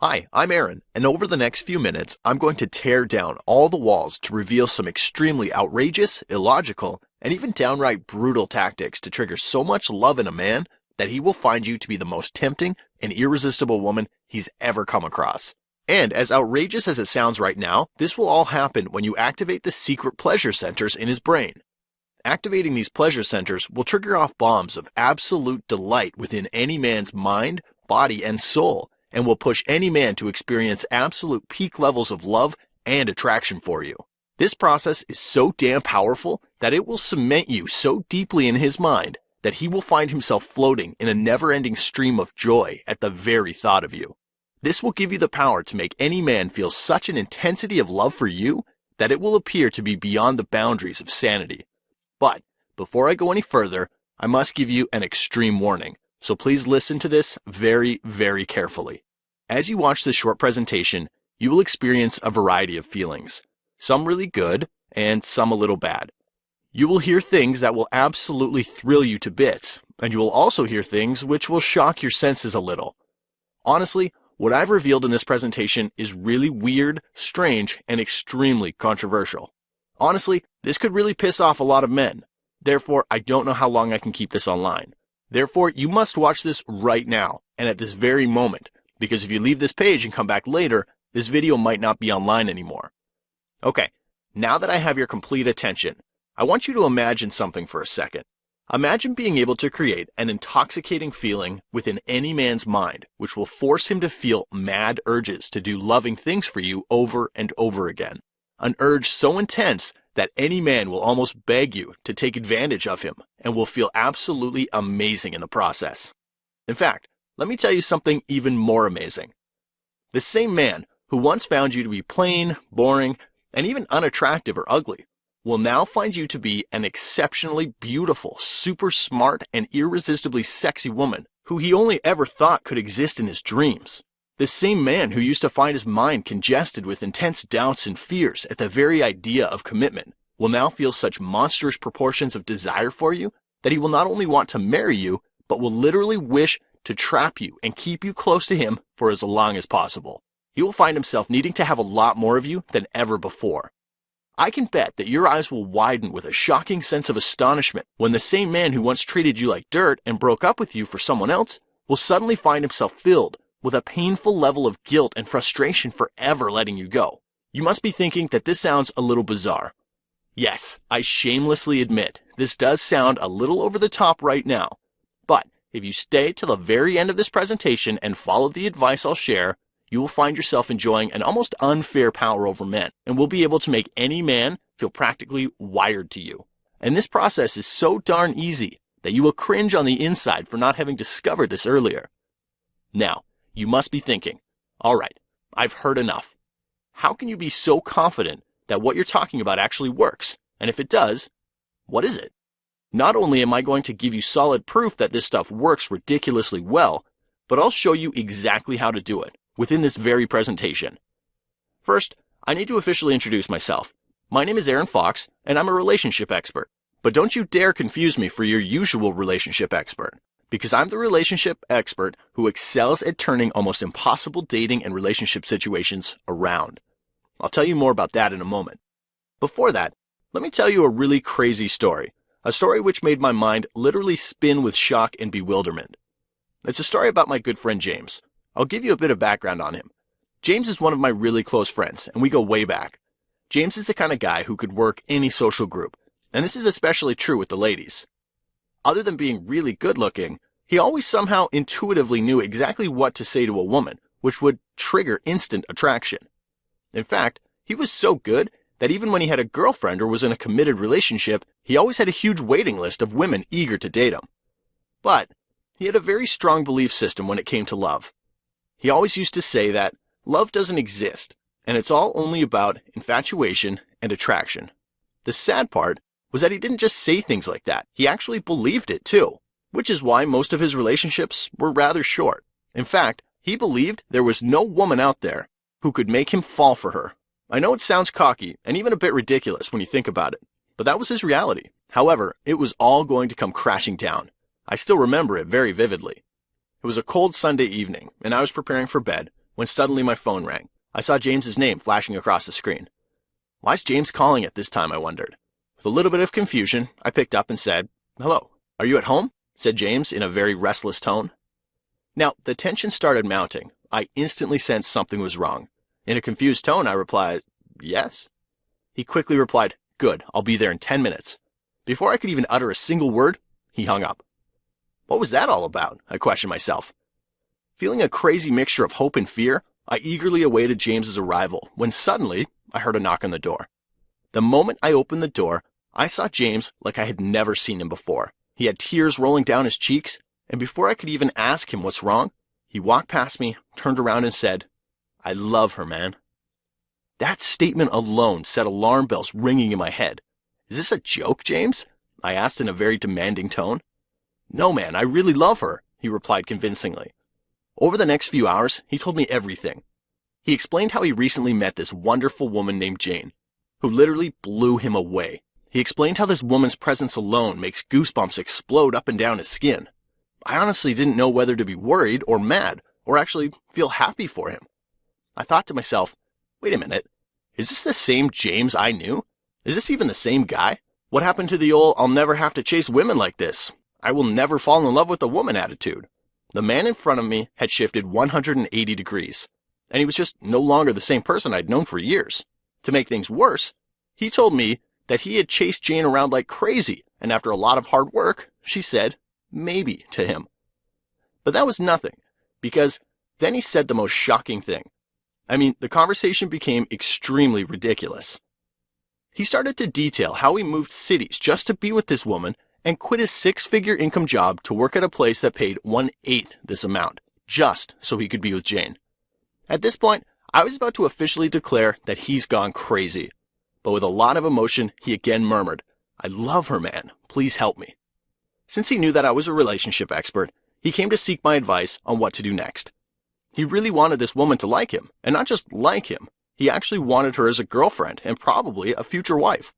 Hi, I'm Aaron, and over the next few minutes, I'm going to tear down all the walls to reveal some extremely outrageous, illogical, and even downright brutal tactics to trigger so much love in a man that he will find you to be the most tempting and irresistible woman he's ever come across. And as outrageous as it sounds right now, this will all happen when you activate the secret pleasure centers in his brain. Activating these pleasure centers will trigger off bombs of absolute delight within any man's mind, body, and soul, and will push any man to experience absolute peak levels of love and attraction for you. This process is so damn powerful that it will cement you so deeply in his mind that he will find himself floating in a never-ending stream of joy at the very thought of you. This will give you the power to make any man feel such an intensity of love for you that it will appear to be beyond the boundaries of sanity. But before I go any further, I must give you an extreme warning, so please listen to this very, very carefully. As you watch this short presentation, you will experience a variety of feelings, some really good and some a little bad. You will hear things that will absolutely thrill you to bits, and you will also hear things which will shock your senses a little. Honestly, what I've revealed in this presentation is really weird, strange, and extremely controversial. Honestly, this could really piss off a lot of men. Therefore, I don't know how long I can keep this online. Therefore, you must watch this right now, and at this very moment, because if you leave this page and come back later, this video might not be online anymore. Okay, now that I have your complete attention, I want you to imagine something for a second. Imagine being able to create an intoxicating feeling within any man's mind, which will force him to feel mad urges to do loving things for you over and over again. An urge so intense that any man will almost beg you to take advantage of him and will feel absolutely amazing in the process. In fact, let me tell you something even more amazing. The same man who once found you to be plain, boring, and even unattractive or ugly will now find you to be an exceptionally beautiful, super smart, and irresistibly sexy woman who he only ever thought could exist in his dreams. The same man who used to find his mind congested with intense doubts and fears at the very idea of commitment will now feel such monstrous proportions of desire for you that he will not only want to marry you, but will literally wish to trap you and keep you close to him for as long as possible. He will find himself needing to have a lot more of you than ever before. I can bet that your eyes will widen with a shocking sense of astonishment when the same man who once treated you like dirt and broke up with you for someone else will suddenly find himself filled with a painful level of guilt and frustration for ever letting you go. You must be thinking that this sounds a little bizarre. Yes, I shamelessly admit this does sound a little over the top right now. But if you stay till the very end of this presentation and follow the advice I'll share, you will find yourself enjoying an almost unfair power over men and will be able to make any man feel practically wired to you. And this process is so darn easy that you will cringe on the inside for not having discovered this earlier. Now, you must be thinking, all right, I've heard enough. How can you be so confident that what you're talking about actually works? And if it does, what is it? Not only am I going to give you solid proof that this stuff works ridiculously well, but I'll show you exactly how to do it within this very presentation. First, I need to officially introduce myself. My name is Aaron Fox, and I'm a relationship expert. But don't you dare confuse me for your usual relationship expert, because I'm the relationship expert who excels at turning almost impossible dating and relationship situations around. I'll tell you more about that in a moment. Before that, let me tell you a really crazy story, a story which made my mind literally spin with shock and bewilderment. It's a story about my good friend James. I'll give you a bit of background on him. James is one of my really close friends, and we go way back. James is the kind of guy who could work any social group, and this is especially true with the ladies. Other than being really good looking, he always somehow intuitively knew exactly what to say to a woman, which would trigger instant attraction. In fact, he was so good that even when he had a girlfriend or was in a committed relationship, he always had a huge waiting list of women eager to date him. But he had a very strong belief system when it came to love. He always used to say that love doesn't exist, and it's all only about infatuation and attraction. The sad part was that he didn't just say things like that. He actually believed it too, which is why most of his relationships were rather short. In fact, he believed there was no woman out there who could make him fall for her. I know it sounds cocky and even a bit ridiculous when you think about it, but that was his reality. However, it was all going to come crashing down. I still remember it very vividly. It was a cold Sunday evening, and I was preparing for bed when suddenly my phone rang. I saw James's name flashing across the screen. Why's James calling at this time, I wondered. With a little bit of confusion, I picked up and said, "Hello, are you at home?" said James in a very restless tone. Now, the tension started mounting. I instantly sensed something was wrong. In a confused tone, I replied, "Yes." He quickly replied, "Good, I'll be there in 10 minutes. Before I could even utter a single word, he hung up. What was that all about? I questioned myself. Feeling a crazy mixture of hope and fear, I eagerly awaited James's arrival when suddenly I heard a knock on the door. The moment I opened the door, I saw James like I had never seen him before. He had tears rolling down his cheeks, and before I could even ask him what's wrong, he walked past me, turned around and said, "I love her, man." That statement alone set alarm bells ringing in my head. "Is this a joke, James?" I asked in a very demanding tone. "No, man, I really love her," he replied convincingly. Over the next few hours, he told me everything. He explained how he recently met this wonderful woman named Jane, who literally blew him away. He explained how this woman's presence alone makes goosebumps explode up and down his skin. I honestly didn't know whether to be worried or mad, or actually feel happy for him. I thought to myself, wait a minute, is this the same James I knew? Is this even the same guy? What happened to the old, "I'll never have to chase women like this, I will never fall in love with a woman" attitude? The man in front of me had shifted 180 degrees, and he was just no longer the same person I'd known for years. To make things worse, he told me that he had chased Jane around like crazy, and after a lot of hard work, she said maybe to him. But that was nothing, because then he said the most shocking thing. I mean, the conversation became extremely ridiculous. He started to detail how he moved cities just to be with this woman and quit his 6-figure income job to work at a place that paid 1/8 this amount, just so he could be with Jane. At this point, I was about to officially declare that he's gone crazy. But with a lot of emotion, he again murmured, "I love her, man. Please help me." Since he knew that I was a relationship expert, he came to seek my advice on what to do next. He really wanted this woman to like him, and not just like him. He actually wanted her as a girlfriend and probably a future wife.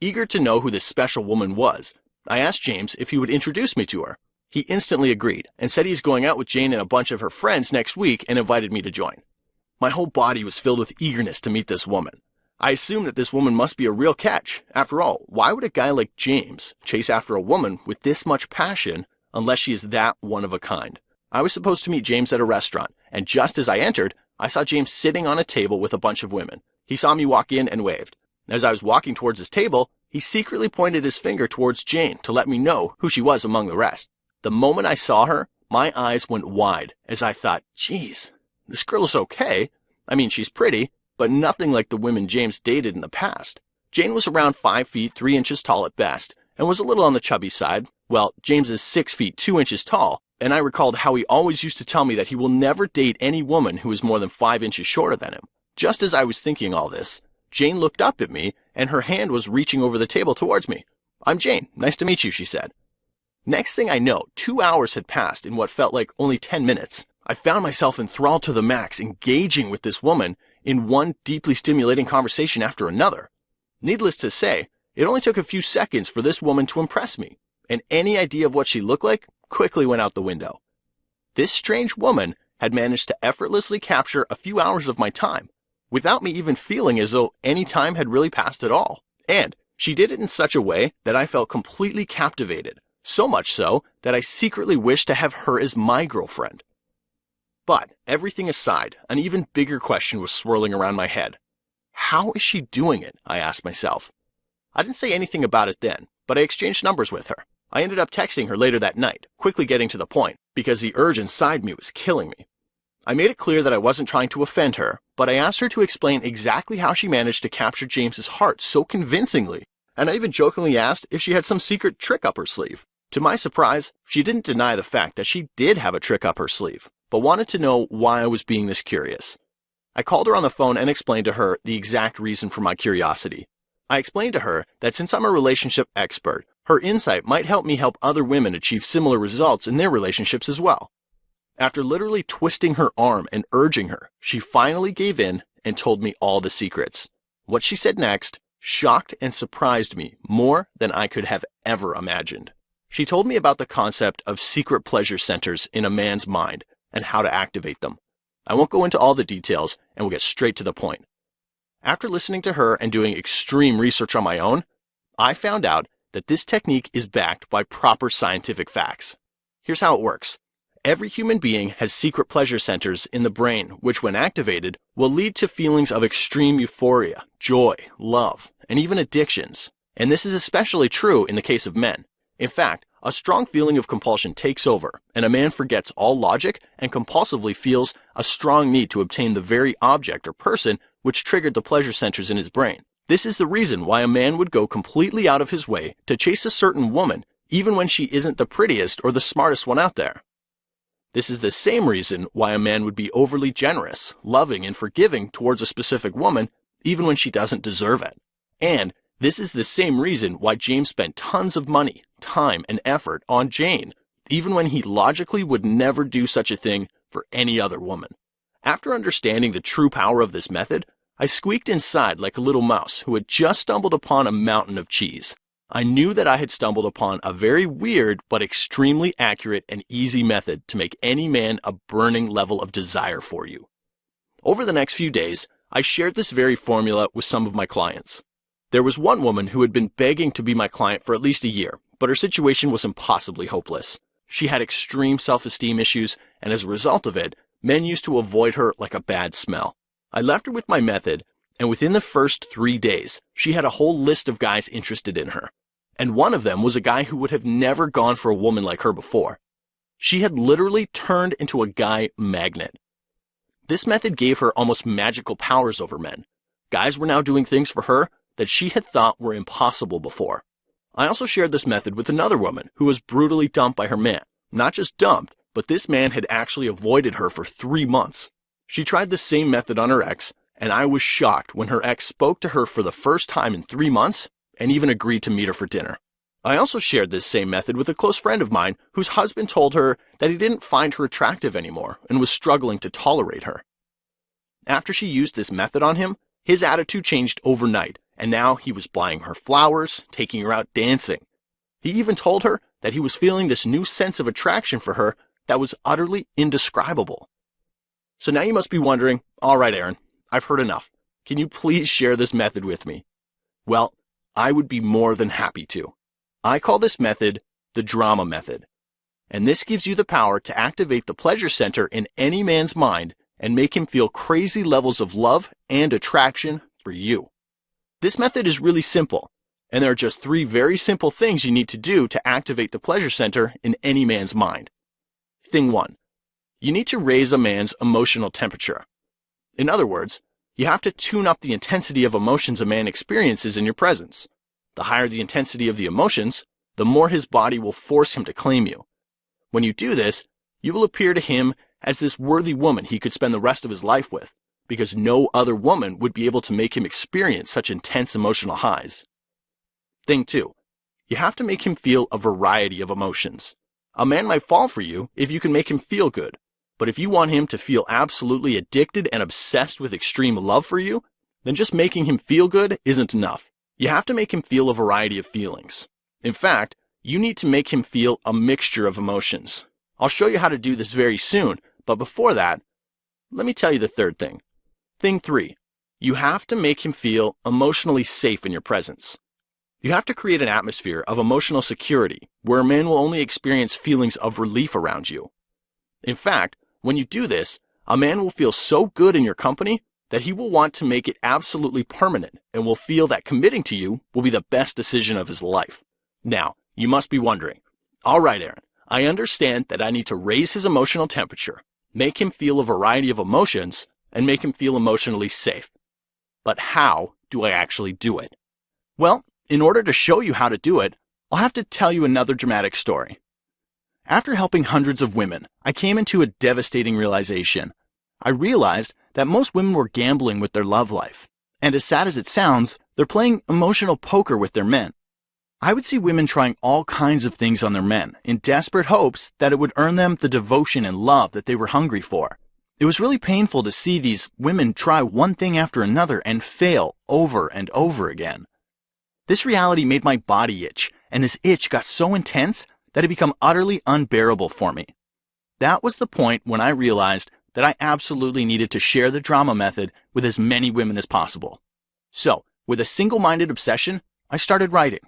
Eager to know who this special woman was, I asked James if he would introduce me to her. He instantly agreed and said he's going out with Jane and a bunch of her friends next week and invited me to join. My whole body was filled with eagerness to meet this woman. I assumed that this woman must be a real catch. After all, why would a guy like James chase after a woman with this much passion unless she is that one of a kind? I was supposed to meet James at a restaurant, and just as I entered, I saw James sitting on a table with a bunch of women. He saw me walk in and waved. As I was walking towards his table, he secretly pointed his finger towards Jane to let me know who she was among the rest. The moment I saw her, my eyes went wide as I thought, geez, this girl is okay. I mean, she's pretty, but nothing like the women James dated in the past. Jane was around 5 feet 3 inches tall at best, and was a little on the chubby side. Well, James is 6 feet 2 inches tall, and I recalled how he always used to tell me that he will never date any woman who is more than 5 inches shorter than him. Just as I was thinking all this, Jane looked up at me, and her hand was reaching over the table towards me. "I'm Jane. Nice to meet you," she said. Next thing I know, 2 hours had passed in what felt like only 10 minutes. I found myself enthralled to the max, engaging with this woman in one deeply stimulating conversation after another. Needless to say, it only took a few seconds for this woman to impress me, and any idea of what she looked like quickly went out the window. This strange woman had managed to effortlessly capture a few hours of my time, without me even feeling as though any time had really passed at all. And she did it in such a way that I felt completely captivated, so much so that I secretly wished to have her as my girlfriend. But everything aside, an even bigger question was swirling around my head. How is she doing it? I asked myself. I didn't say anything about it then, but I exchanged numbers with her. I ended up texting her later that night, quickly getting to the point, because the urge inside me was killing me. I made it clear that I wasn't trying to offend her, but I asked her to explain exactly how she managed to capture James's heart so convincingly, and I even jokingly asked if she had some secret trick up her sleeve. To my surprise, she didn't deny the fact that she did have a trick up her sleeve, but wanted to know why I was being this curious. I called her on the phone and explained to her the exact reason for my curiosity. I explained to her that since I'm a relationship expert, her insight might help me help other women achieve similar results in their relationships as well. After literally twisting her arm and urging her, she finally gave in and told me all the secrets. What she said next shocked and surprised me more than I could have ever imagined. She told me about the concept of secret pleasure centers in a man's mind and how to activate them. I won't go into all the details and we'll get straight to the point. After listening to her and doing extreme research on my own, I found out that this technique is backed by proper scientific facts. Here's how it works. Every human being has secret pleasure centers in the brain, which when activated will lead to feelings of extreme euphoria, joy, love, and even addictions. And this is especially true in the case of men. In fact, a strong feeling of compulsion takes over, and a man forgets all logic and compulsively feels a strong need to obtain the very object or person which triggered the pleasure centers in his brain. This is the reason why a man would go completely out of his way to chase a certain woman, even when she isn't the prettiest or the smartest one out there. This is the same reason why a man would be overly generous, loving, and forgiving towards a specific woman, even when she doesn't deserve it. And this is the same reason why James spent tons of money, time, and effort on Jane, even when he logically would never do such a thing for any other woman. After understanding the true power of this method, I squeaked inside like a little mouse who had just stumbled upon a mountain of cheese. I knew that I had stumbled upon a very weird but extremely accurate and easy method to make any man a burning level of desire for you. Over the next few days, I shared this very formula with some of my clients. There was one woman who had been begging to be my client for at least a year, but her situation was impossibly hopeless. She had extreme self-esteem issues, and as a result of it, men used to avoid her like a bad smell. I left her with my method, and within the first 3 days, she had a whole list of guys interested in her. And one of them was a guy who would have never gone for a woman like her before. She had literally turned into a guy magnet. This method gave her almost magical powers over men. Guys were now doing things for her that she had thought were impossible before. I also shared this method with another woman who was brutally dumped by her man. Not just dumped, but this man had actually avoided her for 3 months. She tried the same method on her ex, and I was shocked when her ex spoke to her for the first time in 3 months and even agreed to meet her for dinner. I also shared this same method with a close friend of mine whose husband told her that he didn't find her attractive anymore and was struggling to tolerate her. After she used this method on him, his attitude changed overnight, and now he was buying her flowers, taking her out dancing. He even told her that he was feeling this new sense of attraction for her that was utterly indescribable. So now you must be wondering, all right, Aaron, I've heard enough. Can you please share this method with me? Well, I would be more than happy to. I call this method the drama method. And this gives you the power to activate the pleasure center in any man's mind and make him feel crazy levels of love and attraction for you. This method is really simple, and there are just 3 very simple things you need to do to activate the pleasure center in any man's mind. Thing 1. You need to raise a man's emotional temperature. In other words, you have to tune up the intensity of emotions a man experiences in your presence. The higher the intensity of the emotions, the more his body will force him to claim you. When you do this, you will appear to him as this worthy woman he could spend the rest of his life with, because no other woman would be able to make him experience such intense emotional highs. Thing 2. You have to make him feel a variety of emotions. A man might fall for you if you can make him feel good, but if you want him to feel absolutely addicted and obsessed with extreme love for you, then just making him feel good isn't enough. You have to make him feel a variety of feelings. In fact, you need to make him feel a mixture of emotions. I'll show you how to do this very soon, but before that, let me tell you the third thing. Thing 3. You have to make him feel emotionally safe in your presence. You have to create an atmosphere of emotional security where a man will only experience feelings of relief around you. In fact, when you do this, a man will feel so good in your company that he will want to make it absolutely permanent and will feel that committing to you will be the best decision of his life. Now, you must be wondering, all right, Aaron, I understand that I need to raise his emotional temperature, make him feel a variety of emotions, and make him feel emotionally safe. But how do I actually do it? Well, in order to show you how to do it, I'll have to tell you another dramatic story. After helping hundreds of women, I came into a devastating realization. I realized that most women were gambling with their love life. And as sad as it sounds, they're playing emotional poker with their men. I would see women trying all kinds of things on their men in desperate hopes that it would earn them the devotion and love that they were hungry for. It was really painful to see these women try one thing after another and fail over and over again. This reality made my body itch, and this itch got so intense that it became utterly unbearable for me. That was the point when I realized that I absolutely needed to share the drama method with as many women as possible. So, with a single-minded obsession, I started writing.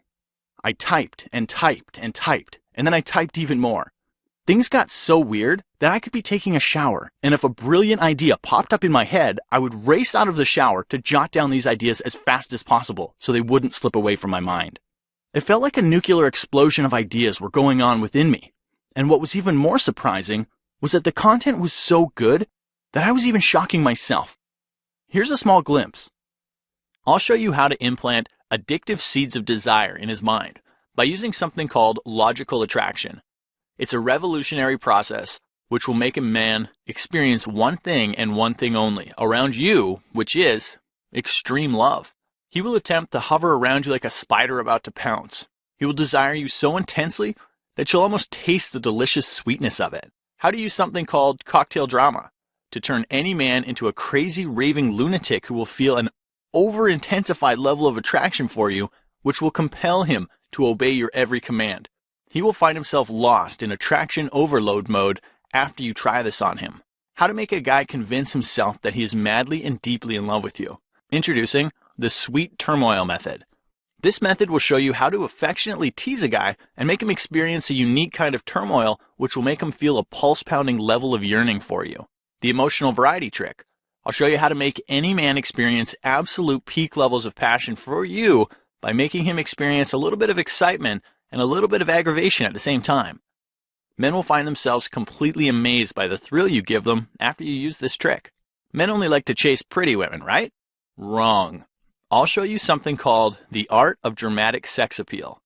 I typed and typed and typed, and then I typed even more. Things got so weird that I could be taking a shower, and if a brilliant idea popped up in my head, I would race out of the shower to jot down these ideas as fast as possible so they wouldn't slip away from my mind. It felt like a nuclear explosion of ideas were going on within me, and what was even more surprising was that the content was so good that I was even shocking myself. Here's a small glimpse. I'll show you how to implant addictive seeds of desire in his mind by using something called logical attraction. It's a revolutionary process which will make a man experience one thing and one thing only around you, which is extreme love. He will attempt to hover around you like a spider about to pounce. He will desire you so intensely that you'll almost taste the delicious sweetness of it. How to use something called cocktail drama to turn any man into a crazy raving lunatic who will feel an over-intensified level of attraction for you, which will compel him to obey your every command. He will find himself lost in attraction overload mode after you try this on him. How to make a guy convince himself that he is madly and deeply in love with you. Introducing the sweet turmoil method. This method will show you how to affectionately tease a guy and make him experience a unique kind of turmoil which will make him feel a pulse-pounding level of yearning for you. The emotional variety trick. I'll show you how to make any man experience absolute peak levels of passion for you by making him experience a little bit of excitement and a little bit of aggravation at the same time. Men will find themselves completely amazed by the thrill you give them after you use this trick. Men only like to chase pretty women, right? Wrong. I'll show you something called the art of dramatic sex appeal.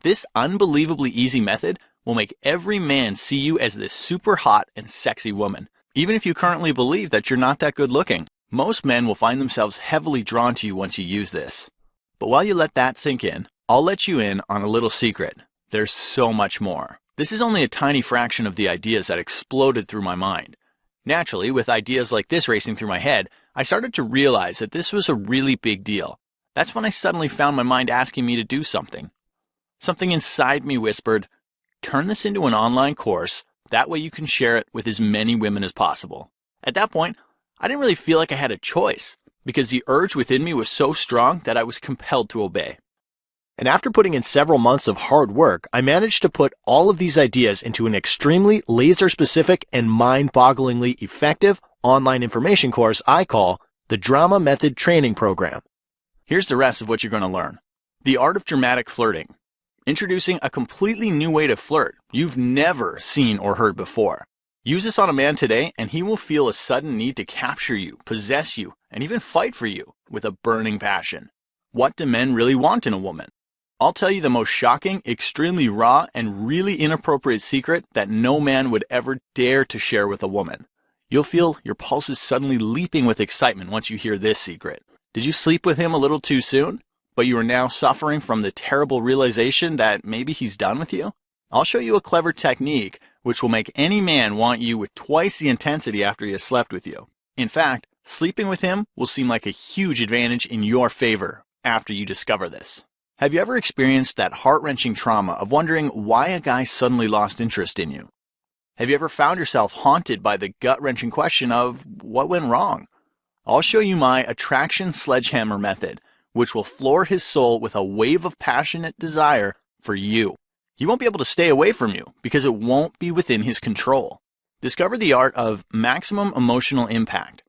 This unbelievably easy method will make every man see you as this super hot and sexy woman, even if you currently believe that you're not that good looking. Most men will find themselves heavily drawn to you once you use this. But while you let that sink in, I'll let you in on a little secret. There's so much more. This is only a tiny fraction of the ideas that exploded through my mind. Naturally, with ideas like this racing through my head, I started to realize that this was a really big deal. That's when I suddenly found my mind asking me to do something. Something inside me whispered, turn this into an online course, that way you can share it with as many women as possible. At that point, I didn't really feel like I had a choice, because the urge within me was so strong that I was compelled to obey. And after putting in several months of hard work, I managed to put all of these ideas into an extremely laser-specific and mind-bogglingly effective online information course I call the Drama Method Training Program. Here's the rest of what you're going to learn. The art of dramatic flirting. Introducing a completely new way to flirt you've never seen or heard before. Use this on a man today and he will feel a sudden need to capture you, possess you, and even fight for you with a burning passion. What do men really want in a woman? I'll tell you the most shocking, extremely raw, and really inappropriate secret that no man would ever dare to share with a woman. You'll feel your pulses suddenly leaping with excitement once you hear this secret. Did you sleep with him a little too soon, but you are now suffering from the terrible realization that maybe he's done with you? I'll show you a clever technique which will make any man want you with twice the intensity after he has slept with you. In fact, sleeping with him will seem like a huge advantage in your favor after you discover this. Have you ever experienced that heart-wrenching trauma of wondering why a guy suddenly lost interest in you? Have you ever found yourself haunted by the gut-wrenching question of what went wrong? I'll show you my attraction sledgehammer method, which will floor his soul with a wave of passionate desire for you. He won't be able to stay away from you because it won't be within his control. Discover the art of maximum emotional impact.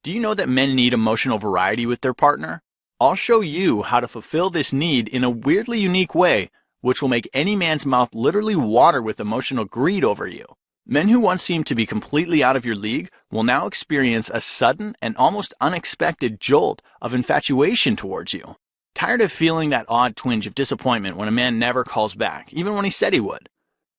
Do you know that men need emotional variety with their partner? I'll show you how to fulfill this need in a weirdly unique way, which will make any man's mouth literally water with emotional greed over you. Men who once seemed to be completely out of your league will now experience a sudden and almost unexpected jolt of infatuation towards you. Tired of feeling that odd twinge of disappointment when a man never calls back, even when he said he would?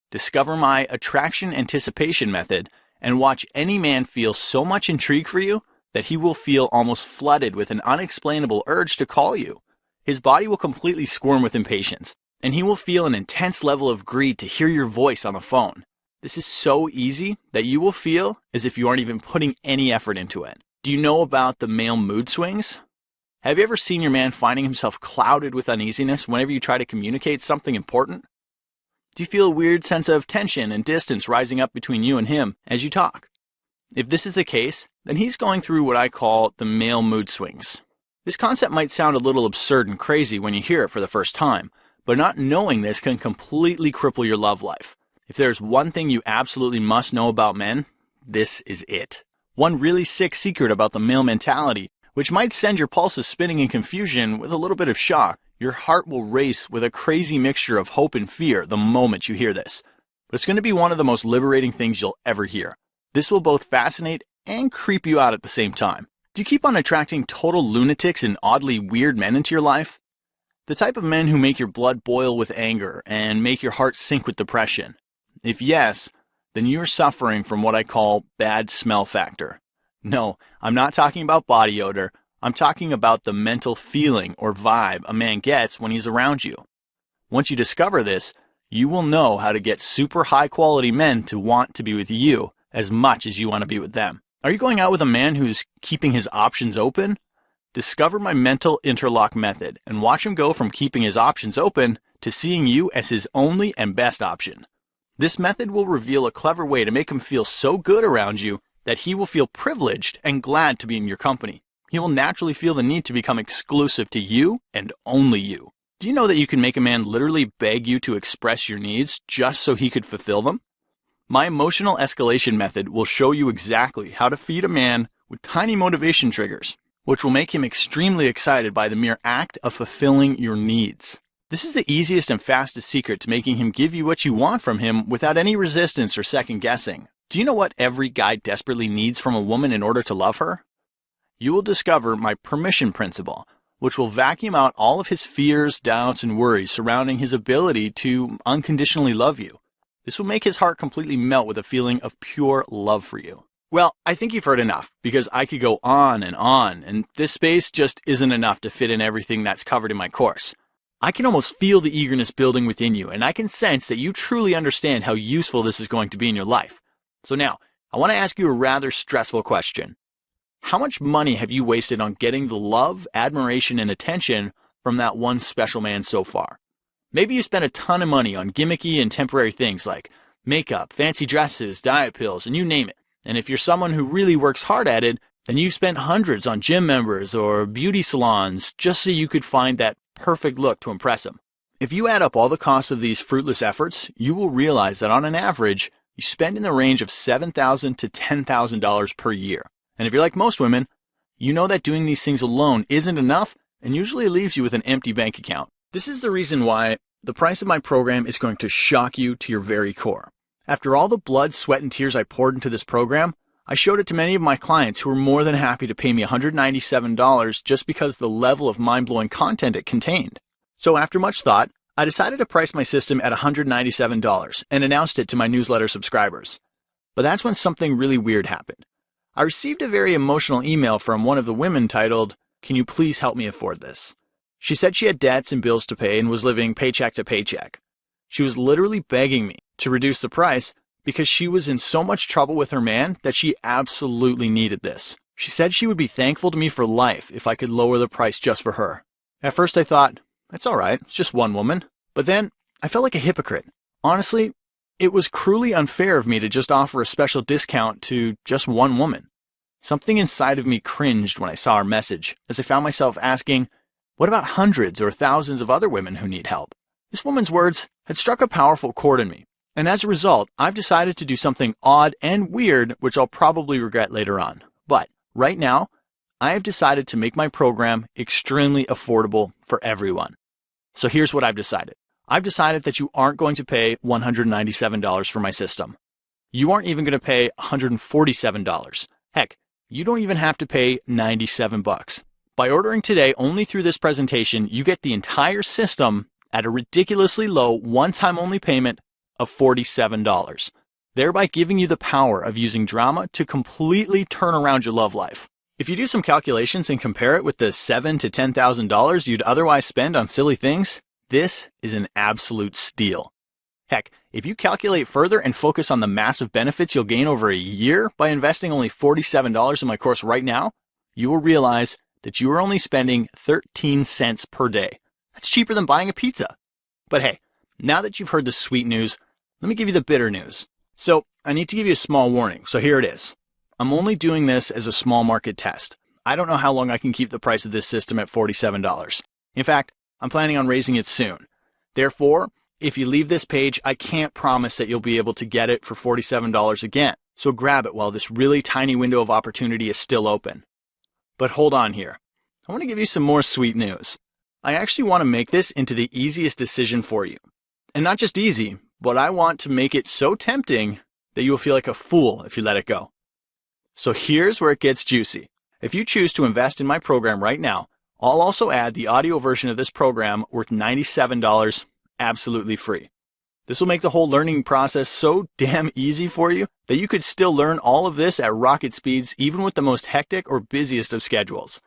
Discover my attraction anticipation method and watch any man feel so much intrigue for you that he will feel almost flooded with an unexplainable urge to call you. His body will completely squirm with impatience, and he will feel an intense level of greed to hear your voice on the phone. This is so easy that you will feel as if you aren't even putting any effort into it. Do you know about the male mood swings? Have you ever seen your man finding himself clouded with uneasiness whenever you try to communicate something important? Do you feel a weird sense of tension and distance rising up between you and him as you talk? If this is the case, then he's going through what I call the male mood swings. This concept might sound a little absurd and crazy when you hear it for the first time, but not knowing this can completely cripple your love life. If there's one thing you absolutely must know about men, this is it. One really sick secret about the male mentality, which might send your pulses spinning in confusion with a little bit of shock. Your heart will race with a crazy mixture of hope and fear the moment you hear this. But it's going to be one of the most liberating things you'll ever hear. This will both fascinate and creep you out at the same time. Do you keep on attracting total lunatics and oddly weird men into your life? The type of men who make your blood boil with anger and make your heart sink with depression? If yes, then you're suffering from what I call bad smell factor. No, I'm not talking about body odor. I'm talking about the mental feeling or vibe a man gets when he's around you. Once you discover this, you will know how to get super high quality men to want to be with you as much as you want to be with them. Are you going out with a man who's keeping his options open? Discover my mental interlock method and watch him go from keeping his options open to seeing you as his only and best option. This method will reveal a clever way to make him feel so good around you that he will feel privileged and glad to be in your company. He will naturally feel the need to become exclusive to you and only you. Do you know that you can make a man literally beg you to express your needs just so he could fulfill them? My emotional escalation method will show you exactly how to feed a man with tiny motivation triggers, which will make him extremely excited by the mere act of fulfilling your needs. This is the easiest and fastest secret to making him give you what you want from him without any resistance or second guessing. Do you know what every guy desperately needs from a woman in order to love her? You will discover my permission principle, which will vacuum out all of his fears, doubts, and worries surrounding his ability to unconditionally love you. This will make his heart completely melt with a feeling of pure love for you. Well, I think you've heard enough, because I could go on, and this space just isn't enough to fit in everything that's covered in my course. I can almost feel the eagerness building within you, and I can sense that you truly understand how useful this is going to be in your life. So now, I want to ask you a rather stressful question. How much money have you wasted on getting the love, admiration, and attention from that one special man so far? Maybe you spent a ton of money on gimmicky and temporary things like makeup, fancy dresses, diet pills, and you name it. And if you're someone who really works hard at it, then you've spent hundreds on gym members or beauty salons just so you could find that perfect look to impress him. If you add up all the costs of these fruitless efforts, you will realize that on an average, you spend in the range of $7,000 to $10,000 per year. And if you're like most women, you know that doing these things alone isn't enough and usually leaves you with an empty bank account. This is the reason why the price of my program is going to shock you to your very core. After all the blood, sweat, and tears I poured into this program, I showed it to many of my clients who were more than happy to pay me $197 just because of the level of mind-blowing content it contained. So after much thought, I decided to price my system at $197 and announced it to my newsletter subscribers. But that's when something really weird happened. I received a very emotional email from one of the women titled, "Can you please help me afford this?" She said she had debts and bills to pay and was living paycheck to paycheck. She was literally begging me to reduce the price because she was in so much trouble with her man that she absolutely needed this. She said she would be thankful to me for life if I could lower the price just for her. At first I thought, that's all right, it's just one woman. But then I felt like a hypocrite. Honestly, it was cruelly unfair of me to just offer a special discount to just one woman. Something inside of me cringed when I saw her message, as I found myself asking, what about hundreds or thousands of other women who need help? This woman's words had struck a powerful chord in me, and as a result, I've decided to do something odd and weird, which I'll probably regret later on. But right now, I have decided to make my program extremely affordable for everyone. So here's what I've decided. I've decided that you aren't going to pay $197 for my system. You aren't even going to pay $147. Heck, you don't even have to pay $97. By ordering today only through this presentation, you get the entire system at a ridiculously low one-time only payment of $47, thereby giving you the power of using drama to completely turn around your love life. If you do some calculations and compare it with the $7,000 to $10,000 you'd otherwise spend on silly things, this is an absolute steal. Heck, if you calculate further and focus on the massive benefits you'll gain over a year by investing only $47 in my course right now, you will realize that you are only spending 13 cents per day. That's cheaper than buying a pizza. But hey, now that you've heard the sweet news, let me give you the bitter news. So I need to give you a small warning, so here it is. I'm only doing this as a small market test. I don't know how long I can keep the price of this system at $47. In fact, I'm planning on raising it soon. Therefore, if you leave this page, I can't promise that you'll be able to get it for $47 again. So grab it while this really tiny window of opportunity is still open. But hold on here. I want to give you some more sweet news. I actually want to make this into the easiest decision for you. And not just easy, but I want to make it so tempting that you will feel like a fool if you let it go. So here's where it gets juicy. If you choose to invest in my program right now, I'll also add the audio version of this program worth $97 absolutely free. This will make the whole learning process so damn easy for you that you could still learn all of this at rocket speeds even with the most hectic or busiest of schedules.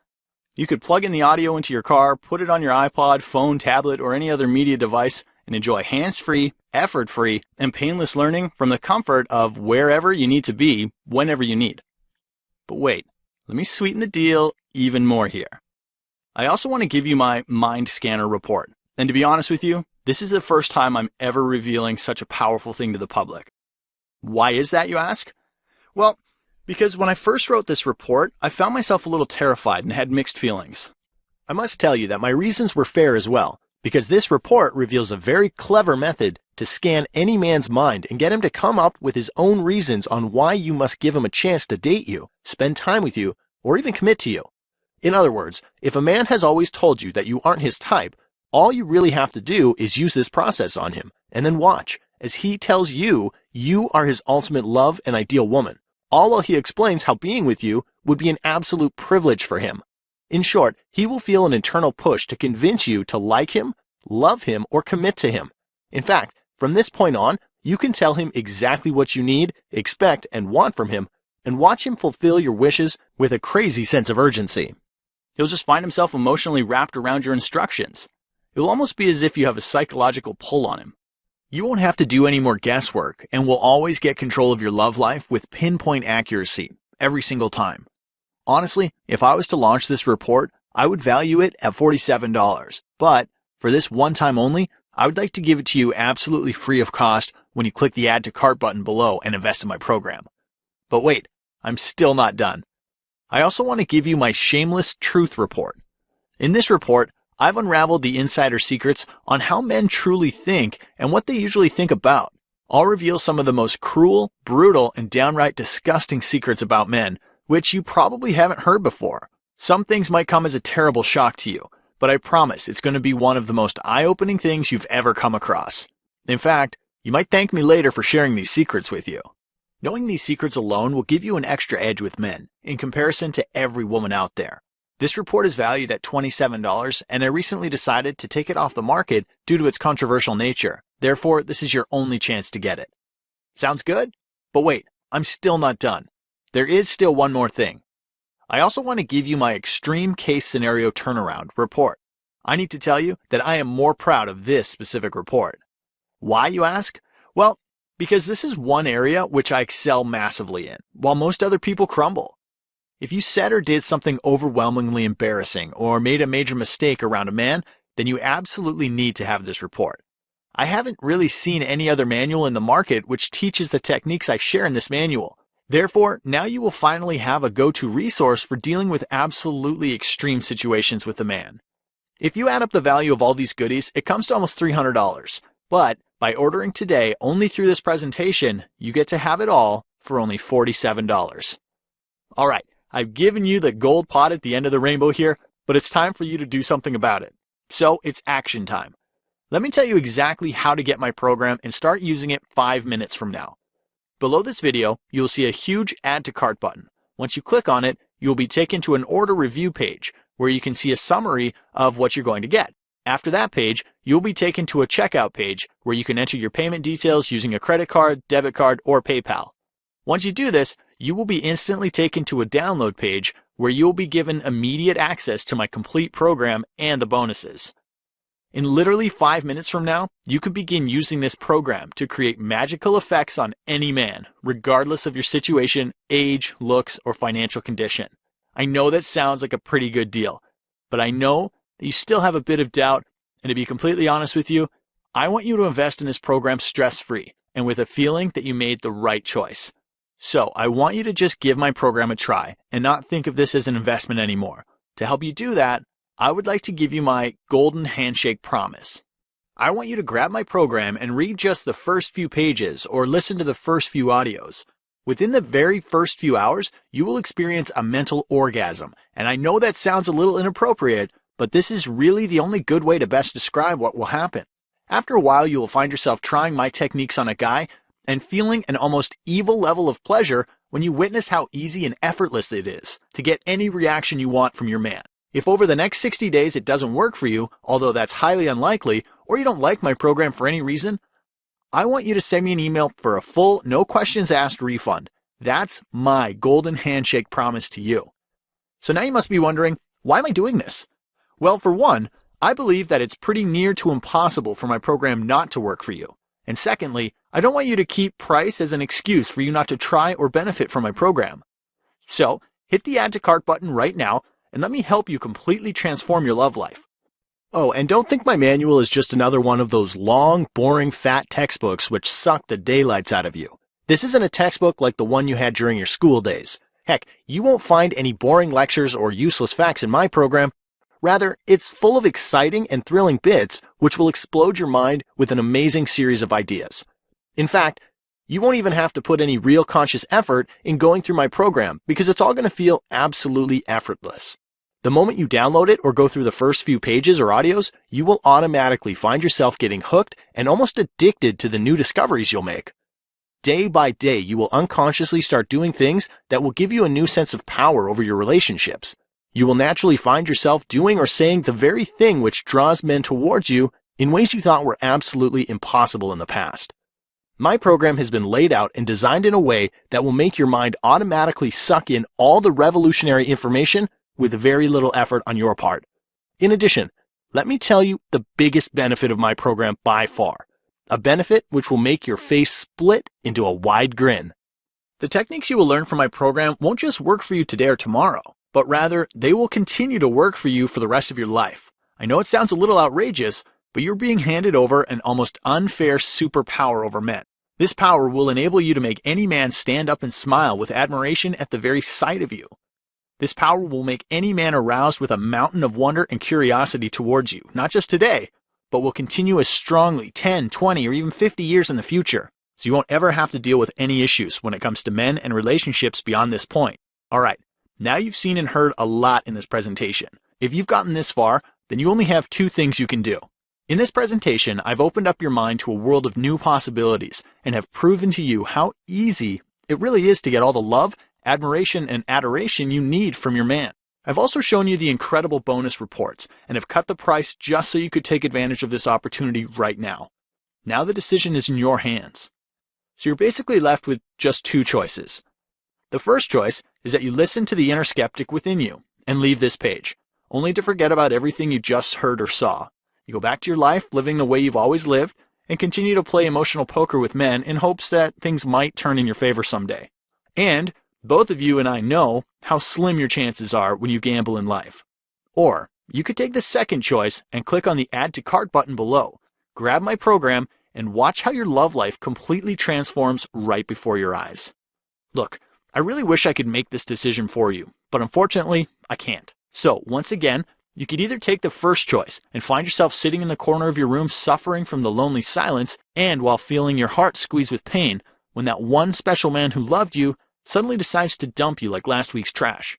You could plug in the audio into your car, put it on your iPod, phone, tablet, or any other media device and enjoy hands-free, effort-free, and painless learning from the comfort of wherever you need to be, whenever you need. But wait, let me sweeten the deal even more here. I also want to give you my Mind Scanner report. And to be honest with you, this is the first time I'm ever revealing such a powerful thing to the public. Why is that, you ask? Well, because when I first wrote this report, I found myself a little terrified and had mixed feelings. I must tell you that my reasons were fair as well, because this report reveals a very clever method to scan any man's mind and get him to come up with his own reasons on why you must give him a chance to date you, spend time with you, or even commit to you. In other words, if a man has always told you that you aren't his type, all you really have to do is use this process on him, and then watch as he tells you you are his ultimate love and ideal woman, all while he explains how being with you would be an absolute privilege for him. In short, he will feel an internal push to convince you to like him, love him, or commit to him. In fact, from this point on, you can tell him exactly what you need, expect, and want from him, and watch him fulfill your wishes with a crazy sense of urgency. He'll just find himself emotionally wrapped around your instructions. It will almost be as if you have a psychological pull on him. You won't have to do any more guesswork and will always get control of your love life with pinpoint accuracy every single time. Honestly, if I was to launch this report, I would value it at $47. But for this one time only, I would like to give it to you absolutely free of cost when you click the Add to Cart button below and invest in my program. But wait, I'm still not done. I also want to give you my shameless truth report. In this report, I've unraveled the insider secrets on how men truly think and what they usually think about. I'll reveal some of the most cruel, brutal, and downright disgusting secrets about men, which you probably haven't heard before. Some things might come as a terrible shock to you, but I promise it's going to be one of the most eye-opening things you've ever come across. In fact, you might thank me later for sharing these secrets with you. Knowing these secrets alone will give you an extra edge with men, in comparison to every woman out there. This report is valued at $27, and I recently decided to take it off the market due to its controversial nature. Therefore, this is your only chance to get it. Sounds good? But wait, I'm still not done. There is still one more thing. I also want to give you my extreme case scenario turnaround report. I need to tell you that I am more proud of this specific report. Why, you ask? Well, because this is one area which I excel massively in, while most other people crumble. If you said or did something overwhelmingly embarrassing or made a major mistake around a man, then you absolutely need to have this report. I haven't really seen any other manual in the market which teaches the techniques I share in this manual. Therefore, now you will finally have a go-to resource for dealing with absolutely extreme situations with a man. If you add up the value of all these goodies, it comes to almost $300. But by ordering today only through this presentation, you get to have it all for only $47. All right. I've given you the gold pot at the end of the rainbow here, but it's time for you to do something about it. So it's action time. Let me tell you exactly how to get my program and start using it 5 minutes from now. Below this video, you'll see a huge Add to Cart button. Once you click on it, you'll be taken to an order review page where you can see a summary of what you're going to get. After that page, you'll be taken to a checkout page where you can enter your payment details using a credit card, debit card, or PayPal. Once you do this, you will be instantly taken to a download page where you'll be given immediate access to my complete program and the bonuses. In literally 5 minutes from now, you can begin using this program to create magical effects on any man, regardless of your situation, age, looks, or financial condition. I know that sounds like a pretty good deal, but I know that you still have a bit of doubt, and to be completely honest with you, I want you to invest in this program stress-free and with a feeling that you made the right choice. So I want you to just give my program a try and not think of this as an investment anymore. To help you do that, I would like to give you my golden handshake promise. I want you to grab my program and read just the first few pages or listen to the first few audios. Within the very first few hours, you will experience a mental orgasm. And I know that sounds a little inappropriate, but this is really the only good way to best describe what will happen. After a while, you will find yourself trying my techniques on a guy and feeling an almost evil level of pleasure when you witness how easy and effortless it is to get any reaction you want from your man. If over the next 60 days it doesn't work for you, although that's highly unlikely, or you don't like my program for any reason, I want you to send me an email for a full, no questions asked refund. That's my golden handshake promise to you. So now you must be wondering, why am I doing this? Well, for one, I believe that it's pretty near to impossible for my program not to work for you. And secondly, I don't want you to keep price as an excuse for you not to try or benefit from my program. So hit the add to cart button right now and let me help you completely transform your love life. Oh, and don't think my manual is just another one of those long, boring, fat textbooks which suck the daylights out of you. This isn't a textbook like the one you had during your school days. Heck, you won't find any boring lectures or useless facts in my program. Rather, it's full of exciting and thrilling bits which will explode your mind with an amazing series of ideas. In fact, you won't even have to put any real conscious effort in going through my program because it's all going to feel absolutely effortless. The moment you download it or go through the first few pages or audios, you will automatically find yourself getting hooked and almost addicted to the new discoveries you'll make. Day by day, you will unconsciously start doing things that will give you a new sense of power over your relationships. You will naturally find yourself doing or saying the very thing which draws men towards you in ways you thought were absolutely impossible in the past. My program has been laid out and designed in a way that will make your mind automatically suck in all the revolutionary information with very little effort on your part. In addition, let me tell you the biggest benefit of my program by far. A benefit which will make your face split into a wide grin. The techniques you will learn from my program won't just work for you today or tomorrow, but rather they will continue to work for you for the rest of your life. I know it sounds a little outrageous, but you're being handed over an almost unfair superpower over men. This power will enable you to make any man stand up and smile with admiration at the very sight of you. This power will make any man aroused with a mountain of wonder and curiosity towards you, not just today, but will continue as strongly 10, 20, or even 50 years in the future, so you won't ever have to deal with any issues when it comes to men and relationships beyond this point. Alright, now you've seen and heard a lot in this presentation. If you've gotten this far, then you only have two things you can do. In this presentation, I've opened up your mind to a world of new possibilities and have proven to you how easy it really is to get all the love, admiration, and adoration you need from your man. I've also shown you the incredible bonus reports and have cut the price just so you could take advantage of this opportunity right now. Now the decision is in your hands. So you're basically left with just two choices. The first choice is that you listen to the inner skeptic within you and leave this page, only to forget about everything you just heard or saw. You go back to your life living the way you've always lived and continue to play emotional poker with men in hopes that things might turn in your favor someday. And both of you and I know how slim your chances are when you gamble in life. Or you could take the second choice and click on the Add to Cart button below, grab my program, and watch how your love life completely transforms right before your eyes. Look, I really wish I could make this decision for you, but unfortunately, I can't. So once again, you could either take the first choice and find yourself sitting in the corner of your room suffering from the lonely silence and while feeling your heart squeeze with pain when that one special man who loved you suddenly decides to dump you like last week's trash.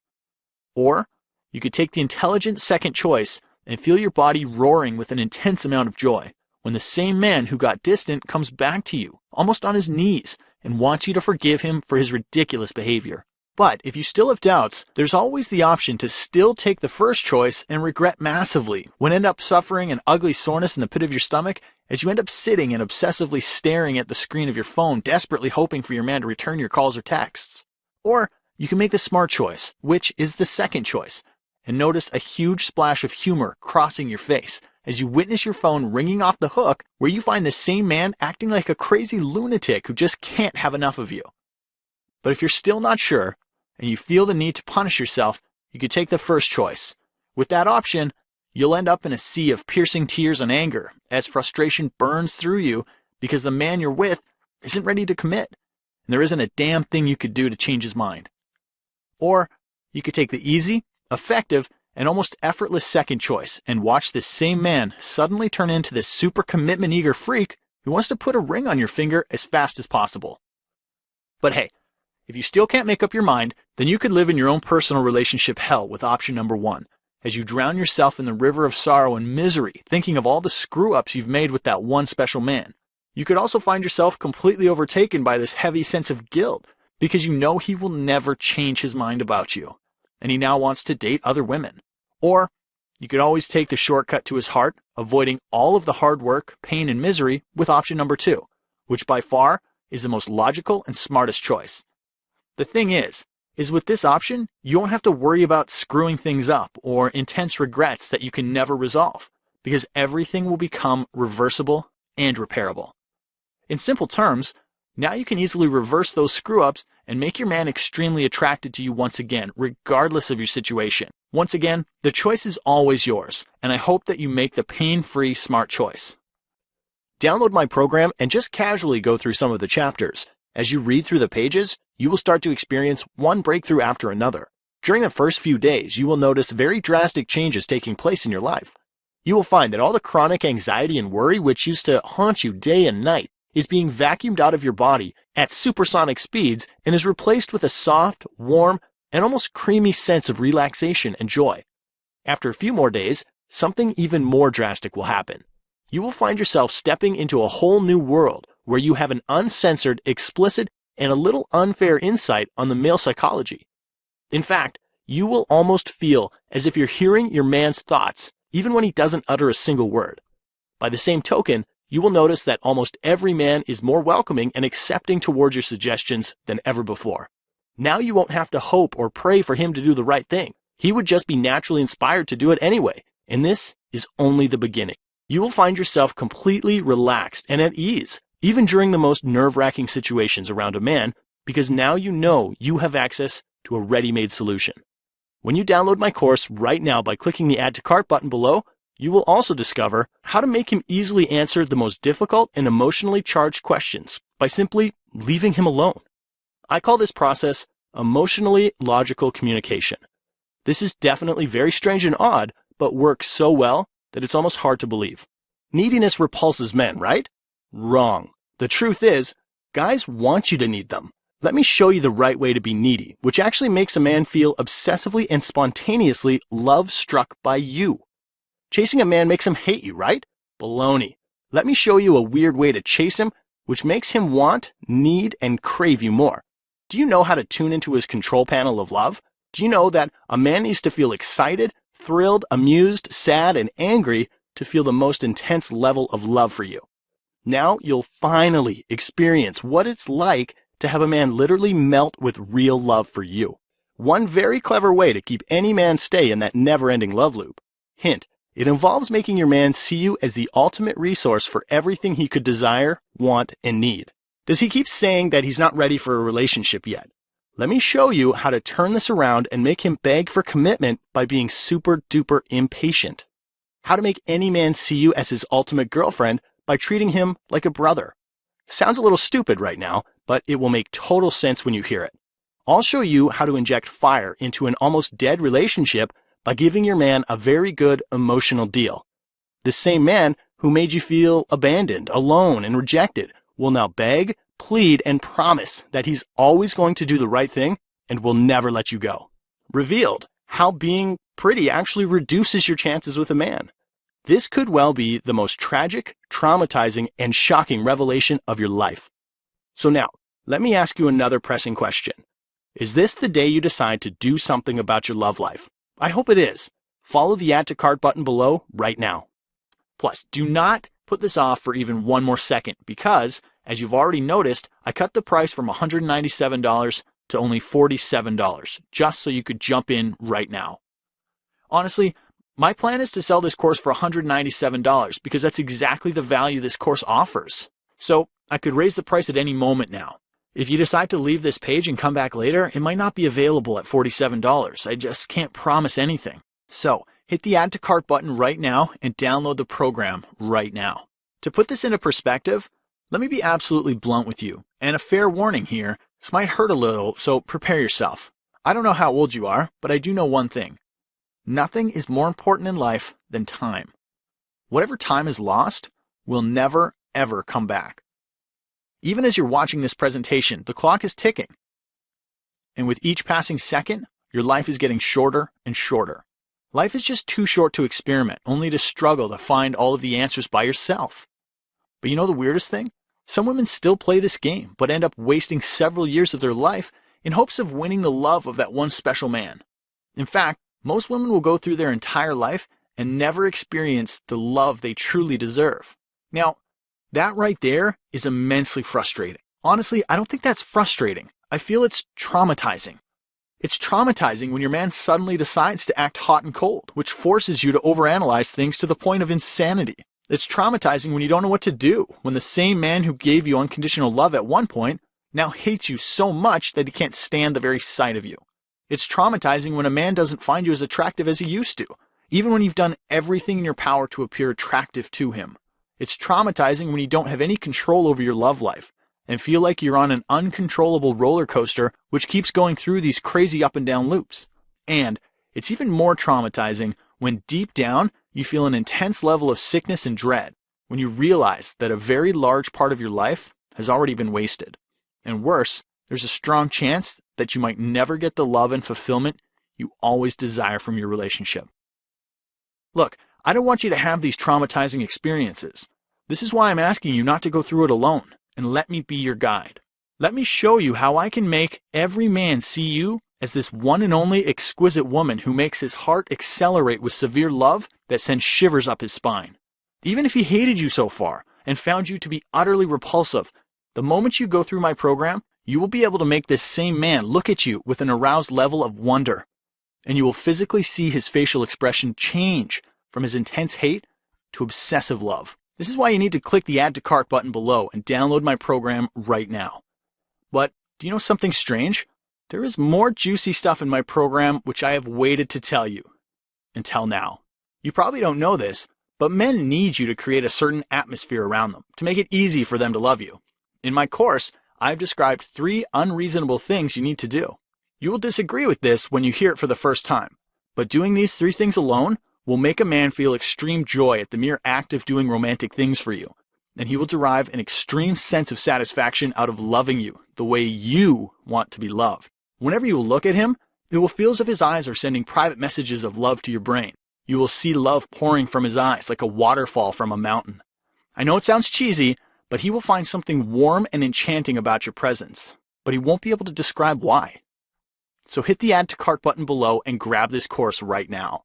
Or you could take the intelligent second choice and feel your body roaring with an intense amount of joy when the same man who got distant comes back to you, almost on his knees, and wants you to forgive him for his ridiculous behavior. But if you still have doubts, there's always the option to still take the first choice and regret massively when end up suffering an ugly soreness in the pit of your stomach as you end up sitting and obsessively staring at the screen of your phone, desperately hoping for your man to return your calls or texts. Or you can make the smart choice, which is the second choice, and notice a huge splash of humor crossing your face as you witness your phone ringing off the hook where you find the same man acting like a crazy lunatic who just can't have enough of you. But if you're still not sure, and you feel the need to punish yourself, you could take the first choice. With that option, you'll end up in a sea of piercing tears and anger as frustration burns through you because the man you're with isn't ready to commit. and there isn't a damn thing you could do to change his mind. Or you could take the easy, effective, and almost effortless second choice and watch this same man suddenly turn into this super commitment-eager freak who wants to put a ring on your finger as fast as possible. But hey, if you still can't make up your mind, then you could live in your own personal relationship hell with option number 1, as you drown yourself in the river of sorrow and misery thinking of all the screw-ups you've made with that one special man. You could also find yourself completely overtaken by this heavy sense of guilt because you know he will never change his mind about you, and he now wants to date other women. Or you could always take the shortcut to his heart, avoiding all of the hard work, pain, and misery with option number 2, which by far is the most logical and smartest choice. The thing is with this option, you won't have to worry about screwing things up or intense regrets that you can never resolve, because everything will become reversible and repairable. In simple terms, now you can easily reverse those screw-ups and make your man extremely attracted to you once again, regardless of your situation. Once again, the choice is always yours, and I hope that you make the pain-free, smart choice. Download my program and just casually go through some of the chapters. As you read through the pages, you will start to experience one breakthrough after another. During the first few days, you will notice very drastic changes taking place in your life. You will find that all the chronic anxiety and worry which used to haunt you day and night is being vacuumed out of your body at supersonic speeds and is replaced with a soft, warm, and almost creamy sense of relaxation and joy. After a few more days, something even more drastic will happen. You will find yourself stepping into a whole new world where you have an uncensored, explicit, and a little unfair insight on the male psychology. In fact, you will almost feel as if you're hearing your man's thoughts, even when he doesn't utter a single word. By the same token, you will notice that almost every man is more welcoming and accepting towards your suggestions than ever before. Now you won't have to hope or pray for him to do the right thing. He would just be naturally inspired to do it anyway, and this is only the beginning. You will find yourself completely relaxed and at ease, even during the most nerve-wracking situations around a man, because now you know you have access to a ready-made solution. When you download my course right now by clicking the Add to Cart button below, you will also discover how to make him easily answer the most difficult and emotionally charged questions by simply leaving him alone. I call this process emotionally logical communication. This is definitely very strange and odd, but works so well that it's almost hard to believe. Neediness repulses men, right? Wrong. The truth is, guys want you to need them. Let me show you the right way to be needy, which actually makes a man feel obsessively and spontaneously love-struck by you. Chasing a man makes him hate you, right? Baloney. Let me show you a weird way to chase him, which makes him want, need, and crave you more. Do you know how to tune into his control panel of love? Do you know that a man needs to feel excited, thrilled, amused, sad, and angry to feel the most intense level of love for you? Now you'll finally experience what it's like to have a man literally melt with real love for you. One very clever way to keep any man stay in that never-ending love loop. Hint, it involves making your man see you as the ultimate resource for everything he could desire, want, and need. Does he keep saying that he's not ready for a relationship yet? Let me show you how to turn this around and make him beg for commitment by being super duper impatient. How to make any man see you as his ultimate girlfriend by treating him like a brother. Sounds a little stupid right now, but it will make total sense when you hear it. I'll show you how to inject fire into an almost dead relationship by giving your man a very good emotional deal. The same man who made you feel abandoned, alone, and rejected will now beg, plead, and promise that he's always going to do the right thing and will never let you go. Revealed, how being pretty actually reduces your chances with a man. This could well be the most tragic, traumatizing, and shocking revelation of your life. So now, let me ask you another pressing question. Is this the day you decide to do something about your love life? I hope it is. Follow the Add to Cart button below right now. Plus, do not put this off for even one more second because, as you've already noticed, I cut the price from $197 to only $47, just so you could jump in right now. Honestly, my plan is to sell this course for $197 because that's exactly the value this course offers. So I could raise the price at any moment now. If you decide to leave this page and come back later, it might not be available at $47. I just can't promise anything. So hit the Add to Cart button right now and download the program right now. To put this into perspective, Let me be absolutely blunt with you, and a fair warning here, this might hurt a little, so prepare yourself. I don't know how old you are, but I do know one thing. Nothing is more important in life than time. Whatever time is lost will never, ever come back. Even as you're watching this presentation, the clock is ticking. And with each passing second, your life is getting shorter and shorter. Life is just too short to experiment, only to struggle to find all of the answers by yourself. But you know the weirdest thing? Some women still play this game, but end up wasting several years of their life in hopes of winning the love of that one special man. In fact, most women will go through their entire life and never experience the love they truly deserve. Now, that right there is immensely frustrating. Honestly, I don't think that's frustrating. I feel it's traumatizing. It's traumatizing when your man suddenly decides to act hot and cold, which forces you to overanalyze things to the point of insanity. It's traumatizing when you don't know what to do, when the same man who gave you unconditional love at one point now hates you so much that he can't stand the very sight of you. It's traumatizing when a man doesn't find you as attractive as he used to, even when you've done everything in your power to appear attractive to him. It's traumatizing when you don't have any control over your love life and feel like you're on an uncontrollable roller coaster which keeps going through these crazy up and down loops. And it's even more traumatizing when deep down you feel an intense level of sickness and dread when you realize that a very large part of your life has already been wasted. And worse, there's a strong chance that you might never get the love and fulfillment you always desire from your relationship. Look, I don't want you to have these traumatizing experiences. This is why I'm asking you not to go through it alone, and let me be your guide. Let me show you how I can make every man see you as this one and only exquisite woman who makes his heart accelerate with severe love that sends shivers up his spine. Even if he hated you so far and found you to be utterly repulsive, the moment you go through my program, you will be able to make this same man look at you with an aroused level of wonder, and you will physically see his facial expression change from his intense hate to obsessive love. This is why you need to click the Add to Cart button below and download my program right now. But do you know something strange? There is more juicy stuff in my program which I have waited to tell you. Until now. You probably don't know this, but men need you to create a certain atmosphere around them to make it easy for them to love you. In my course, I've described 3 unreasonable things you need to do. You will disagree with this when you hear it for the first time, but doing these 3 things alone will make a man feel extreme joy at the mere act of doing romantic things for you, and he will derive an extreme sense of satisfaction out of loving you the way you want to be loved. Whenever you look at him, it will feel as if his eyes are sending private messages of love to your brain. You will see love pouring from his eyes like a waterfall from a mountain. I know it sounds cheesy, but he will find something warm and enchanting about your presence, but he won't be able to describe why. So hit the Add to Cart button below and grab this course right now.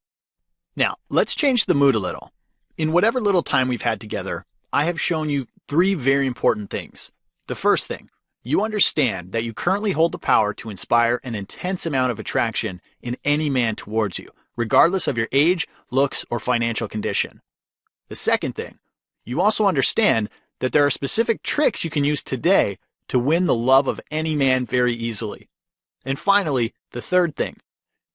Now, let's change the mood a little. In whatever little time we've had together, I have shown you 3 very important things. The first thing, you understand that you currently hold the power to inspire an intense amount of attraction in any man towards you, regardless of your age, looks, or financial condition. The second thing, you also understand that there are specific tricks you can use today to win the love of any man very easily. And finally, the third thing,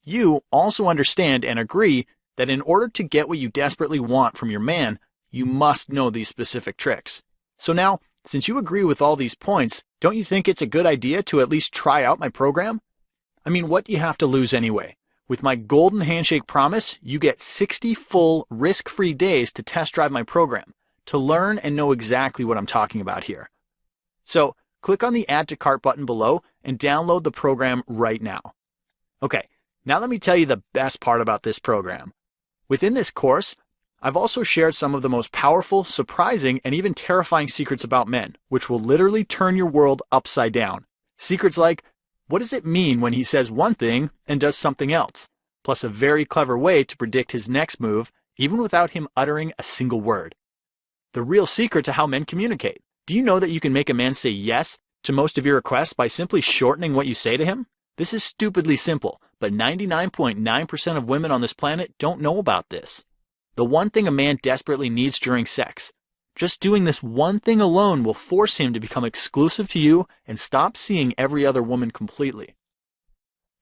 you also understand and agree that in order to get what you desperately want from your man, you must know these specific tricks. So now, since you agree with all these points, don't you think it's a good idea to at least try out my program? I mean, what do you have to lose anyway? With my golden handshake promise, you get 60 full risk-free days to test drive my program, to learn and know exactly what I'm talking about here. So click on the Add to Cart button below and download the program right now. Okay, now let me tell you the best part about this program. Within this course, I've also shared some of the most powerful, surprising, and even terrifying secrets about men, which will literally turn your world upside down. Secrets like, what does it mean when he says one thing and does something else? Plus a very clever way to predict his next move, even without him uttering a single word. The real secret to how men communicate. Do you know that you can make a man say yes to most of your requests by simply shortening what you say to him? This is stupidly simple, but 99.9% of women on this planet don't know about this. The one thing a man desperately needs during sex. Just doing this one thing alone will force him to become exclusive to you and stop seeing every other woman completely.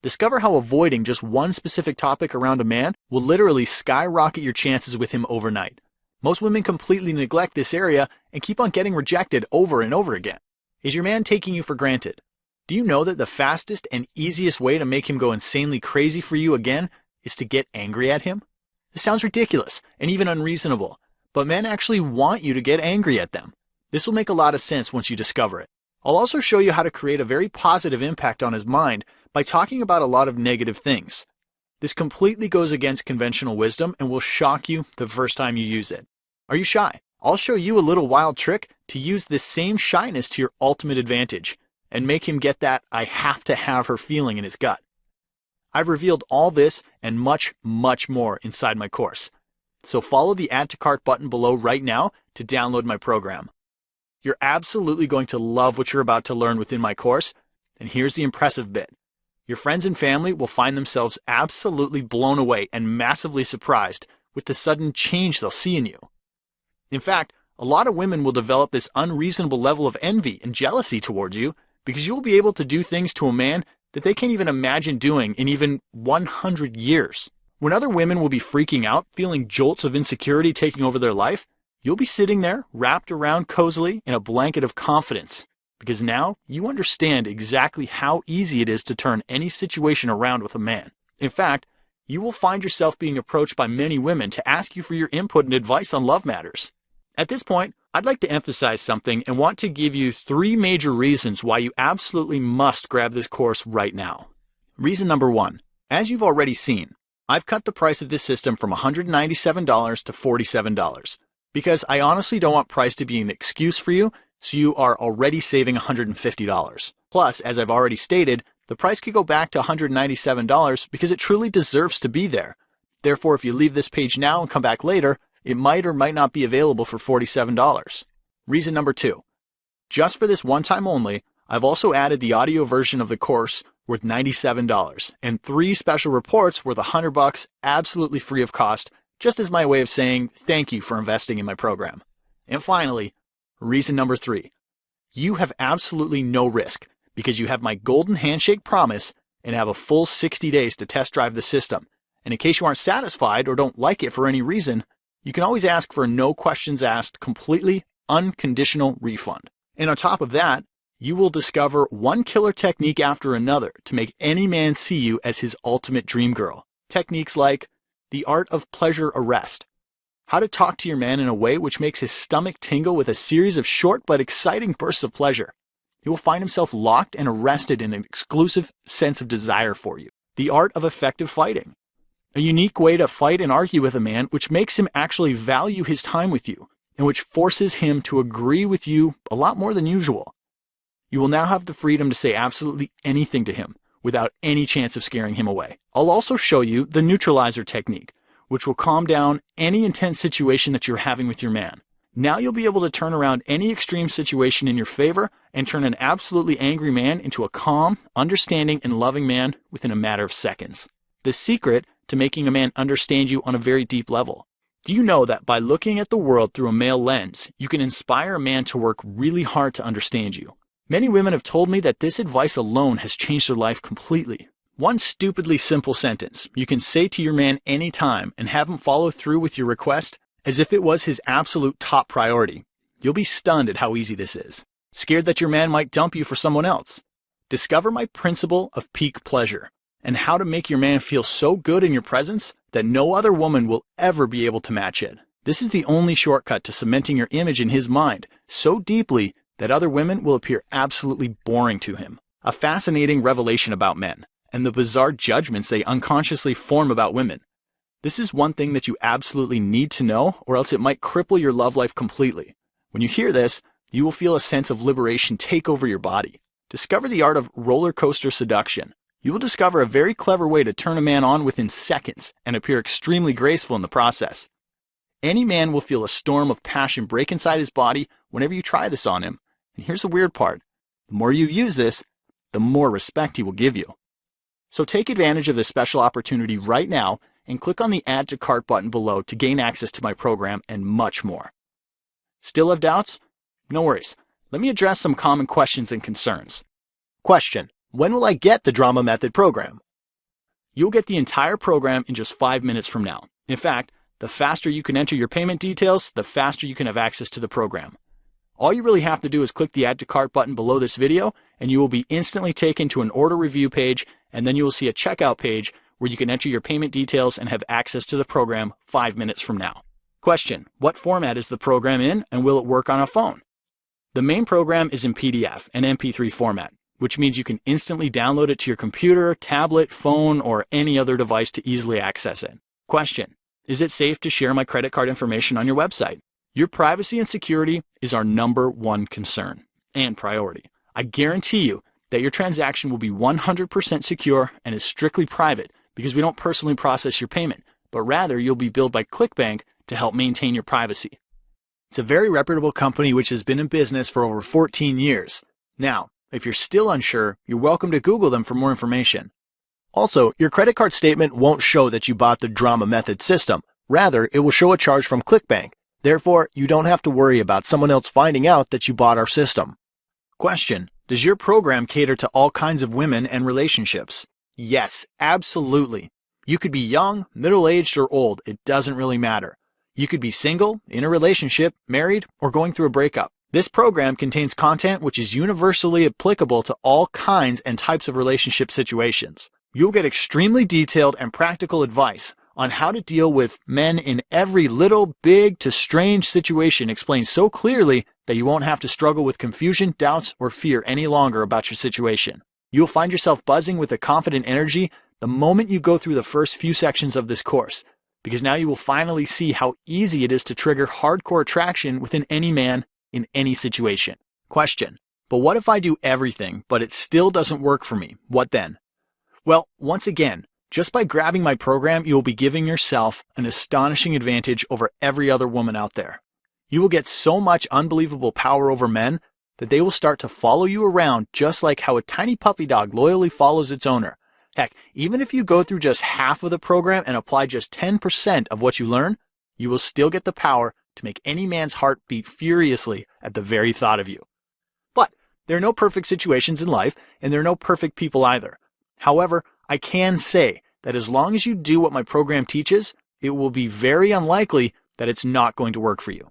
Discover how avoiding just one specific topic around a man will literally skyrocket your chances with him overnight. Most women completely neglect this area and keep on getting rejected over and over again. Is your man taking you for granted? Do you know that the fastest and easiest way to make him go insanely crazy for you again is to get angry at him? This sounds ridiculous and even unreasonable, but men actually want you to get angry at them. This will make a lot of sense once you discover it. I'll also show you how to create a very positive impact on his mind by talking about a lot of negative things. This completely goes against conventional wisdom and will shock you the first time you use it. Are you shy? I'll show you a little wild trick to use this same shyness to your ultimate advantage and make him get that I have to have her feeling in his gut. I've revealed all this and much, much more inside my course. So follow the Add to Cart button below right now to download my program. You're absolutely going to love what you're about to learn within my course, and here's the impressive bit. Your friends and family will find themselves absolutely blown away and massively surprised with the sudden change they'll see in you. In fact, a lot of women will develop this unreasonable level of envy and jealousy towards you because you will be able to do things to a man that they can't even imagine doing in even 100 years. When other women will be freaking out, feeling jolts of insecurity taking over their life, you'll be sitting there wrapped around cozily in a blanket of confidence because now you understand exactly how easy it is to turn any situation around with a man. In fact, you will find yourself being approached by many women to ask you for your input and advice on love matters. At this point, I'd like to emphasize something and want to give you 3 major reasons why you absolutely must grab this course right now. Reason number 1. As you've already seen, I've cut the price of this system from $197 to $47 because I honestly don't want price to be an excuse for you, so you are already saving $150. Plus, as I've already stated, the price could go back to $197 because it truly deserves to be there. Therefore, if you leave this page now and come back later, it might or might not be available for $47. Reason number 2. Just for this one time only, I've also added the audio version of the course worth $97 and 3 special reports worth $100 absolutely free of cost, just as my way of saying thank you for investing in my program. And finally, reason number 3. You have absolutely no risk because you have my golden handshake promise and have a full 60 days to test drive the system. And in case you aren't satisfied or don't like it for any reason, you can always ask for a no questions asked, completely unconditional refund. And on top of that, you will discover one killer technique after another to make any man see you as his ultimate dream girl. Techniques like the art of pleasure arrest, how to talk to your man in a way which makes his stomach tingle with a series of short but exciting bursts of pleasure. He will find himself locked and arrested in an exclusive sense of desire for you. The art of effective fighting, a unique way to fight and argue with a man which makes him actually value his time with you and which forces him to agree with you a lot more than usual. You will now have the freedom to say absolutely anything to him without any chance of scaring him away. I'll also show you the neutralizer technique, which will calm down any intense situation that you're having with your man. Now you'll be able to turn around any extreme situation in your favor and turn an absolutely angry man into a calm, understanding, and loving man within a matter of seconds. The secret to making a man understand you on a very deep level. Do you know that by looking at the world through a male lens, you can inspire a man to work really hard to understand you? Many women have told me that this advice alone has changed their life completely. One stupidly simple sentence you can say to your man anytime and have him follow through with your request as if it was his absolute top priority. You'll be stunned at how easy this is. Scared that your man might dump you for someone else? Discover my principle of peak pleasure and how to make your man feel so good in your presence that no other woman will ever be able to match it. This is the only shortcut to cementing your image in his mind so deeply that other women will appear absolutely boring to him. A fascinating revelation about men and the bizarre judgments they unconsciously form about women. This is one thing that you absolutely need to know, or else it might cripple your love life completely. When you hear this, you will feel a sense of liberation take over your body. Discover the art of roller coaster seduction. You will discover a very clever way to turn a man on within seconds and appear extremely graceful in the process. Any man will feel a storm of passion break inside his body whenever you try this on him. And here's the weird part. The more you use this, the more respect he will give you. So take advantage of this special opportunity right now and click on the Add to Cart button below to gain access to my program and much more. Still have doubts? No worries. Let me address some common questions and concerns. Question: when will I get the Drama Method program? You'll get the entire program in just 5 minutes from now. In fact, The faster you can enter your payment details, the faster you can have access to the program. All you really have to do is click the Add to Cart button below this video, and you will be instantly taken to an order review page, and then you will see a checkout page where you can enter your payment details and have access to the program 5 minutes from now. Question: what format is the program in, and will it work on a phone? The main program is in PDF and MP3 format, which means you can instantly download it to your computer, tablet, phone, or any other device to easily access it. Question: is it safe to share my credit card information on your website? Your privacy and security is our #1 concern and priority. I guarantee you that your transaction will be 100% secure and is strictly private because we don't personally process your payment, but rather you'll be billed by ClickBank to help maintain your privacy. It's a very reputable company which has been in business for over 14 years. Now, if you're still unsure, you're welcome to Google them for more information. Also, your credit card statement won't show that you bought the Drama Method system. Rather, it will show a charge from ClickBank. Therefore, you don't have to worry about someone else finding out that you bought our system. Question: does your program cater to all kinds of women and relationships? Yes, absolutely. You could be young, middle-aged, or old. It doesn't really matter. You could be single, in a relationship, married, or going through a breakup. This program contains content which is universally applicable to all kinds and types of relationship situations. You'll get extremely detailed and practical advice on how to deal with men in every little, big to strange situation explained so clearly that you won't have to struggle with confusion, doubts, or fear any longer about your situation. You'll find yourself buzzing with a confident energy the moment you go through the first few sections of this course, because now you will finally see how easy it is to trigger hardcore attraction within any man in any situation. Question: but what if I do everything, but it still doesn't work for me? What then? Well, once again, just by grabbing my program, you will be giving yourself an astonishing advantage over every other woman out there. You will get so much unbelievable power over men that they will start to follow you around just like how a tiny puppy dog loyally follows its owner. Heck, even if you go through just half of the program and apply just 10% of what you learn, you will still get the power to make any man's heart beat furiously at the very thought of you. But there are no perfect situations in life, and there are no perfect people either. However, I can say that as long as you do what my program teaches, it will be very unlikely that it's not going to work for you.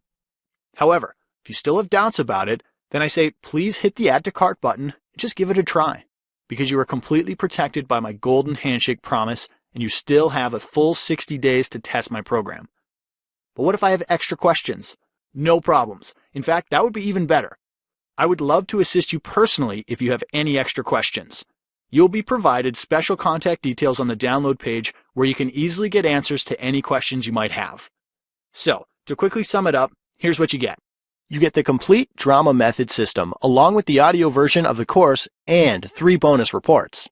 However, if you still have doubts about it, then I say please hit the Add to Cart button and just give it a try, because you are completely protected by my golden handshake promise, and you still have a full 60 days to test my program. But what if I have extra questions? No problems. In fact, that would be even better. I would love to assist you personally if you have any extra questions. You'll be provided special contact details on the download page where you can easily get answers to any questions you might have. So, to quickly sum it up, here's what you get. You get the complete Drama Method system along with the audio version of the course and 3 bonus reports.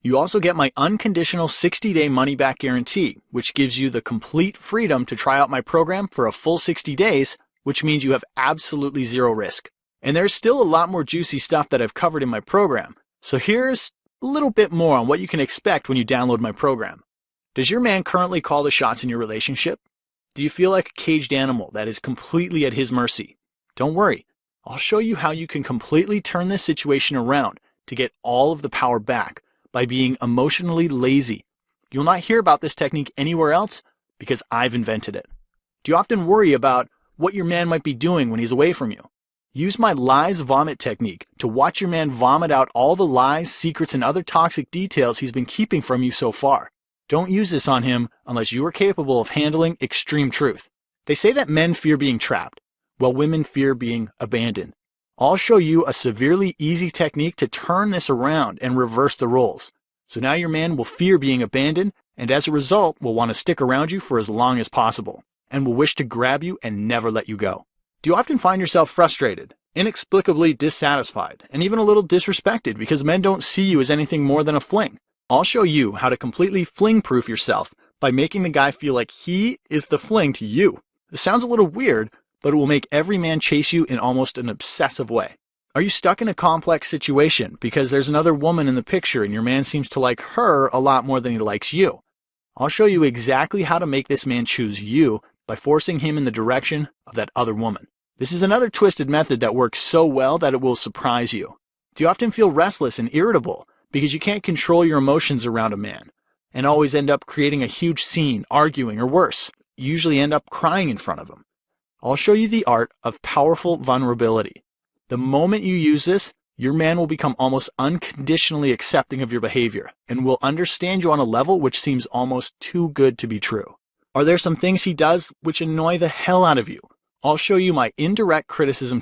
You also get my unconditional 60-day money-back guarantee, which gives you the complete freedom to try out my program for a full 60 days, which means you have absolutely zero risk. And there's still a lot more juicy stuff that I've covered in my program. So here's a little bit more on what you can expect when you download my program. Does your man currently call the shots in your relationship? Do you feel like a caged animal that is completely at his mercy? Don't worry. I'll show you how you can completely turn this situation around to get all of the power back by being emotionally lazy. You'll not hear about this technique anywhere else because I've invented it. Do you often worry about what your man might be doing when he's away from you? Use my lies vomit technique to watch your man vomit out all the lies, secrets, and other toxic details he's been keeping from you so far. Don't use this on him unless you are capable of handling extreme truth. They say that men fear being trapped, while women fear being abandoned. I'll show you a severely easy technique to turn this around and reverse the roles. So now your man will fear being abandoned, and as a result will want to stick around you for as long as possible, and will wish to grab you and never let you go. Do you often find yourself frustrated, inexplicably dissatisfied, and even a little disrespected because men don't see you as anything more than a fling? I'll show you how to completely fling-proof yourself by making the guy feel like he is the fling to you. This sounds a little weird, but it will make every man chase you in almost an obsessive way. Are you stuck in a complex situation because there's another woman in the picture and your man seems to like her a lot more than he likes you? I'll show you exactly how to make this man choose you by forcing him in the direction of that other woman. This is another twisted method that works so well that it will surprise you. Do you often feel restless and irritable because you can't control your emotions around a man and always end up creating a huge scene, arguing, or worse? usually end up crying in front of him. I'll show you the art of powerful vulnerability. The moment you use this, your man will become almost unconditionally accepting of your behavior and will understand you on a level which seems almost too good to be true. Are there some things he does which annoy the hell out of you? I'll show you my indirect criticism